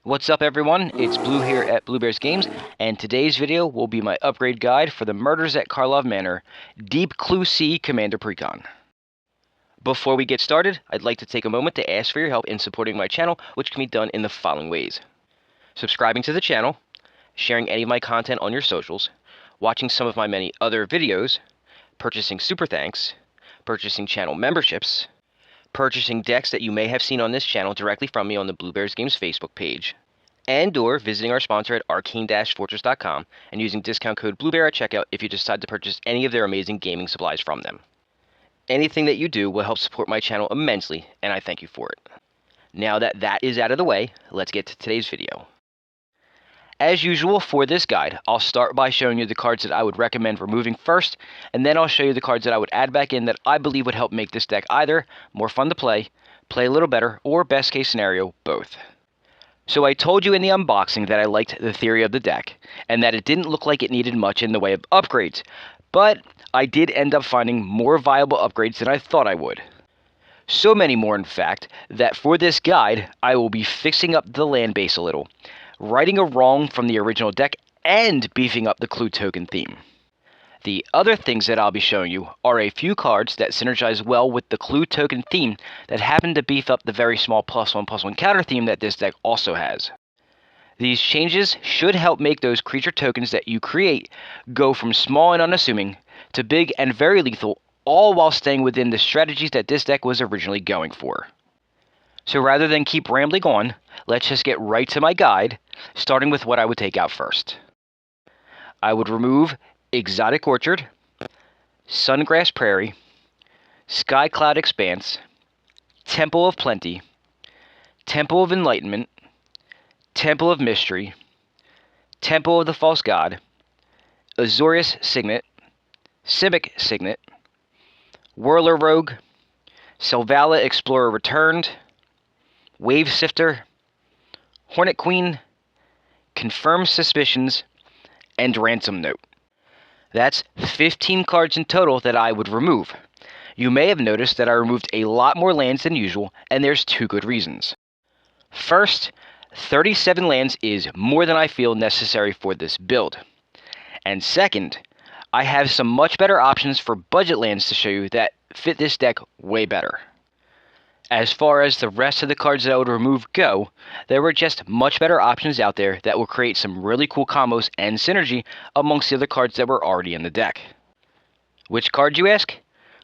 What's up everyone, it's Blue here at Blue Bears Games, and today's video will be my upgrade guide for the Murders at Karlov Manor Deep Clue C Commander Precon. Before we get started, I'd like to take a moment to ask for your help in supporting my channel, which can be done in the following ways. Subscribing to the channel, sharing any of my content on your socials, watching some of my many other videos, purchasing super thanks, purchasing channel memberships, purchasing decks that you may have seen on this channel directly from me on the Blue Bears Games Facebook page, and/or visiting our sponsor at arcane-fortress.com and using discount code BlueBear at checkout if you decide to purchase any of their amazing gaming supplies from them. Anything that you do will help support my channel immensely, and I thank you for it. Now that that is out of the way, let's get to today's video. As usual for this guide, I'll start by showing you the cards that I would recommend removing first, and then I'll show you the cards that I would add back in that I believe would help make this deck either more fun to play a little better, or best case scenario, both. So I told you in the unboxing that I liked the theory of the deck, and that it didn't look like it needed much in the way of upgrades, but I did end up finding more viable upgrades than I thought I would. So many more in fact, that for this guide, I will be fixing up the land base a little, righting a wrong from the original deck, and beefing up the clue token theme. The other things that I'll be showing you are a few cards that synergize well with the clue token theme that happen to beef up the very small +1/+1 counter theme that this deck also has. These changes should help make those creature tokens that you create go from small and unassuming to big and very lethal, all while staying within the strategies that this deck was originally going for. So rather than keep rambling on, let's just get right to my guide, starting with what I would take out first. I would remove Exotic Orchard, Sungrass Prairie, Sky Cloud Expanse, Temple of Plenty, Temple of Enlightenment, Temple of Mystery, Temple of the False God, Azorius Signet, Simic Signet, Whirler Rogue, Selvala Explorer Returned, Wave Sifter, Hornet Queen, Confirmed Suspicions, and Ransom Note. That's 15 cards in total that I would remove. You may have noticed that I removed a lot more lands than usual, and there's two good reasons. First, 37 lands is more than I feel necessary for this build. And second, I have some much better options for budget lands to show you that fit this deck way better. As far as the rest of the cards that I would remove go, there were just much better options out there that will create some really cool combos and synergy amongst the other cards that were already in the deck. Which card, you ask?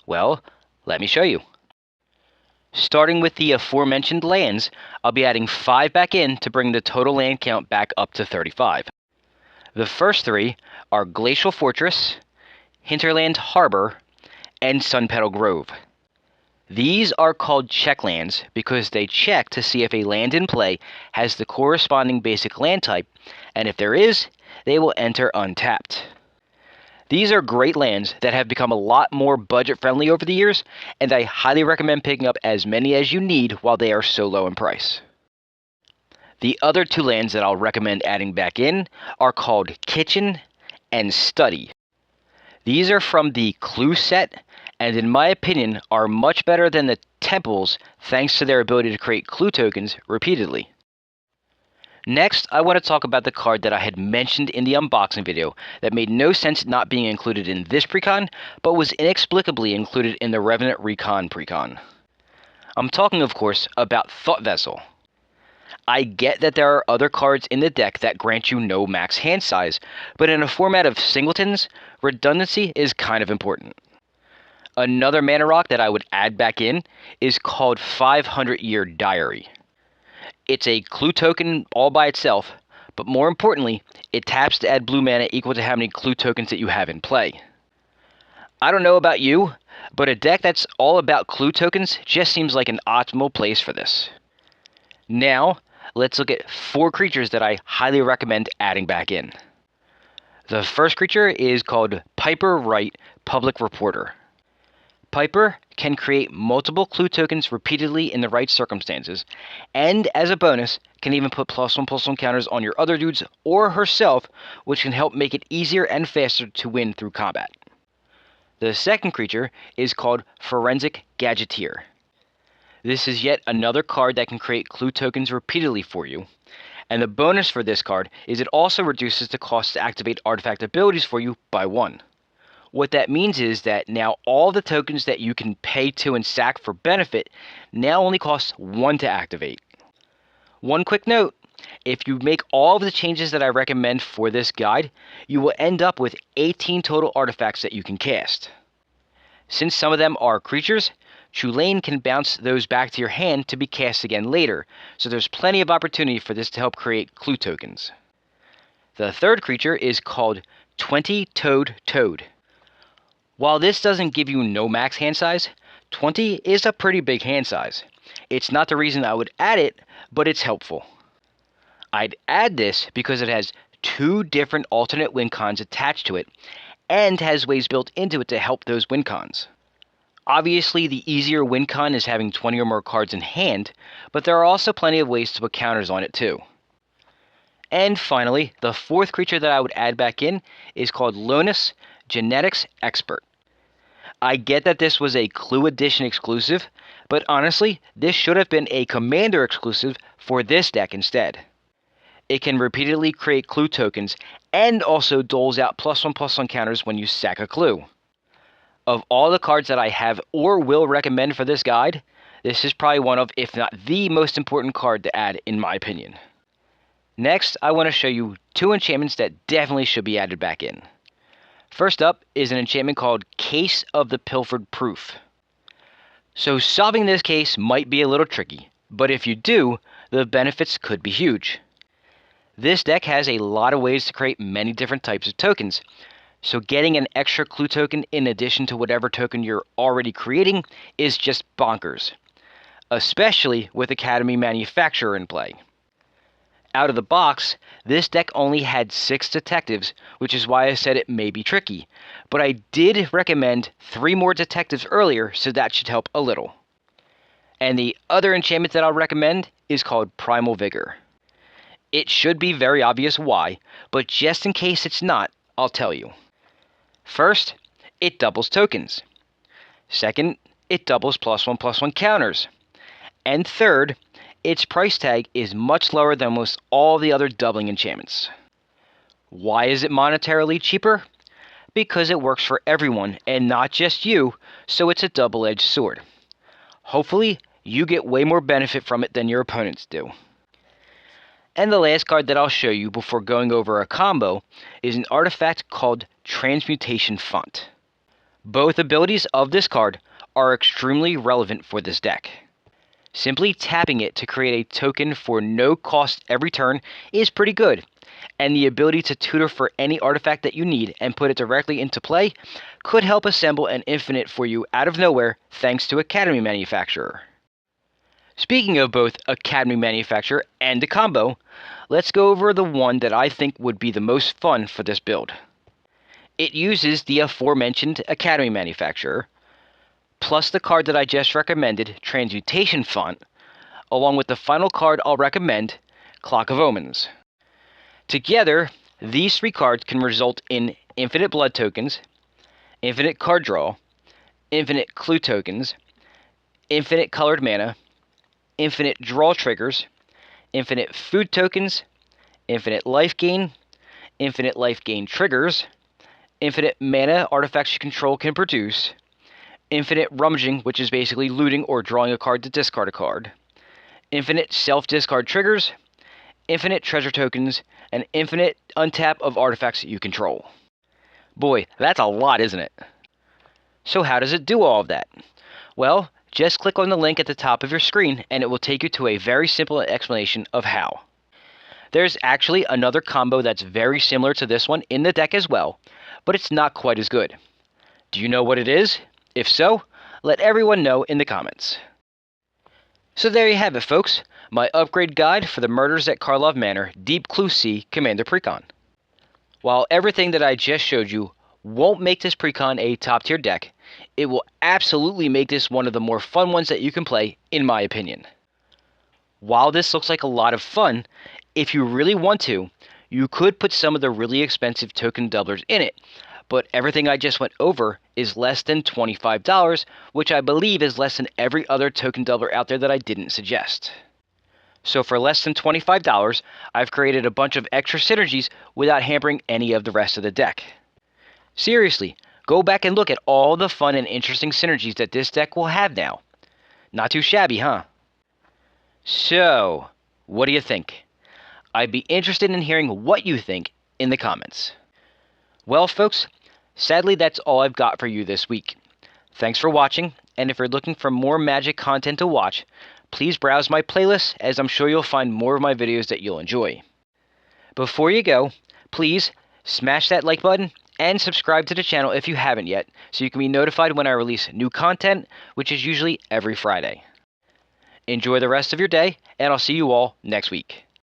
Well, let me show you. Starting with the aforementioned lands, I'll be adding 5 back in to bring the total land count back up to 35. The first 3 are Glacial Fortress, Hinterland Harbor, and Sunpetal Grove. These are called check lands because they check to see if a land in play has the corresponding basic land type, and if there is, they will enter untapped. These are great lands that have become a lot more budget-friendly over the years, and I highly recommend picking up as many as you need while they are so low in price. The other 2 lands that I'll recommend adding back in are called Kitchen and Study. These are from the Clue set, and in my opinion are much better than the Temples thanks to their ability to create clue tokens repeatedly. Next, I want to talk about the card that I had mentioned in the unboxing video that made no sense not being included in this precon, but was inexplicably included in the Revenant Recon precon. I'm talking, of course, about Thought Vessel. I get that there are other cards in the deck that grant you no max hand size, but in a format of singletons, redundancy is kind of important. Another mana rock that I would add back in is called 500-Year Diary. It's a clue token all by itself, but more importantly, it taps to add blue mana equal to how many clue tokens that you have in play. I don't know about you, but a deck that's all about clue tokens just seems like an optimal place for this. Now, let's look at 4 creatures that I highly recommend adding back in. The first creature is called Piper Wright Public Reporter. Piper can create multiple clue tokens repeatedly in the right circumstances, and as a bonus, can even put +1/+1 counters on your other dudes or herself, which can help make it easier and faster to win through combat. The second creature is called Forensic Gadgeteer. This is yet another card that can create clue tokens repeatedly for you, And the bonus for this card is it also reduces the cost to activate artifact abilities for you by 1. What that means is that now all the tokens that you can pay to and sack for benefit now only cost 1 to activate. One quick note, if you make all of the changes that I recommend for this guide, you will end up with 18 total artifacts that you can cast. Since some of them are creatures, Tulane can bounce those back to your hand to be cast again later, so there's plenty of opportunity for this to help create clue tokens. The third creature is called 20-Toed Toad. While this doesn't give you no max hand size, 20 is a pretty big hand size. It's not the reason I would add it, but it's helpful. I'd add this because it has 2 different alternate win cons attached to it, and has ways built into it to help those win cons. Obviously, the easier win con is having 20 or more cards in hand, but there are also plenty of ways to put counters on it too. And finally, the fourth creature that I would add back in is called Lonus, Genetics Expert. I get that this was a Clue Edition exclusive, but honestly, this should have been a Commander exclusive for this deck instead. It can repeatedly create clue tokens, and also doles out +1/+1 counters when you sack a clue. Of all the cards that I have or will recommend for this guide, this is probably one of, if not the most important card to add in my opinion. Next, I want to show you 2 enchantments that definitely should be added back in. First up is an enchantment called Case of the Pilfered Proof. So solving this case might be a little tricky, but if you do, the benefits could be huge. This deck has a lot of ways to create many different types of tokens, so getting an extra clue token in addition to whatever token you're already creating is just bonkers, especially with Academy Manufacturer in play. Out of the box, this deck only had 6 detectives, which is why I said it may be tricky, but I did recommend 3 more detectives earlier, so that should help a little. And the other enchantment that I'll recommend is called Primal Vigor. It should be very obvious why, but just in case it's not, I'll tell you. First, it doubles tokens. Second, it doubles +1/+1 counters. And third, its price tag is much lower than most all the other doubling enchantments. Why is it monetarily cheaper? Because it works for everyone and not just you, so it's a double-edged sword. Hopefully, you get way more benefit from it than your opponents do. And the last card that I'll show you before going over a combo is an artifact called Transmutation Font. Both abilities of this card are extremely relevant for this deck. Simply tapping it to create a token for no cost every turn is pretty good, and the ability to tutor for any artifact that you need and put it directly into play could help assemble an infinite for you out of nowhere thanks to Academy Manufacturer. Speaking of both Academy Manufacturer and the combo, let's go over the one that I think would be the most fun for this build. It uses the aforementioned Academy Manufacturer, plus the card that I just recommended, Transmutation Font, along with the final card I'll recommend, Clock of Omens. Together, these 3 cards can result in infinite blood tokens, infinite card draw, infinite clue tokens, infinite colored mana, infinite draw triggers, infinite food tokens, infinite life gain triggers, infinite mana artifacts you control can produce, infinite rummaging, which is basically looting or drawing a card to discard a card, infinite self-discard triggers, infinite treasure tokens, and infinite untap of artifacts that you control. Boy, that's a lot, isn't it? So how does it do all of that? Well, just click on the link at the top of your screen and it will take you to a very simple explanation of how. There's actually another combo that's very similar to this one in the deck as well, but it's not quite as good. Do you know what it is? If so, let everyone know in the comments. So there you have it, folks. My upgrade guide for the Murders at Karlov Manor Deep Clue C Commander Precon. While everything that I just showed you won't make this Precon a top tier deck, it will absolutely make this one of the more fun ones that you can play, in my opinion. While this looks like a lot of fun, if you really want to, you could put some of the really expensive token doublers in it, but everything I just went over is less than $25, which I believe is less than every other token doubler out there that I didn't suggest. So for less than $25, I've created a bunch of extra synergies without hampering any of the rest of the deck. Seriously, go back and look at all the fun and interesting synergies that this deck will have now. Not too shabby, huh? So, what do you think? I'd be interested in hearing what you think in the comments. Well, folks, sadly that's all I've got for you this week. Thanks for watching, and if you're looking for more Magic content to watch, please browse my playlist, as I'm sure you'll find more of my videos that you'll enjoy. Before you go, please smash that like button and subscribe to the channel if you haven't yet, so you can be notified when I release new content, which is usually every Friday. Enjoy the rest of your day, and I'll see you all next week.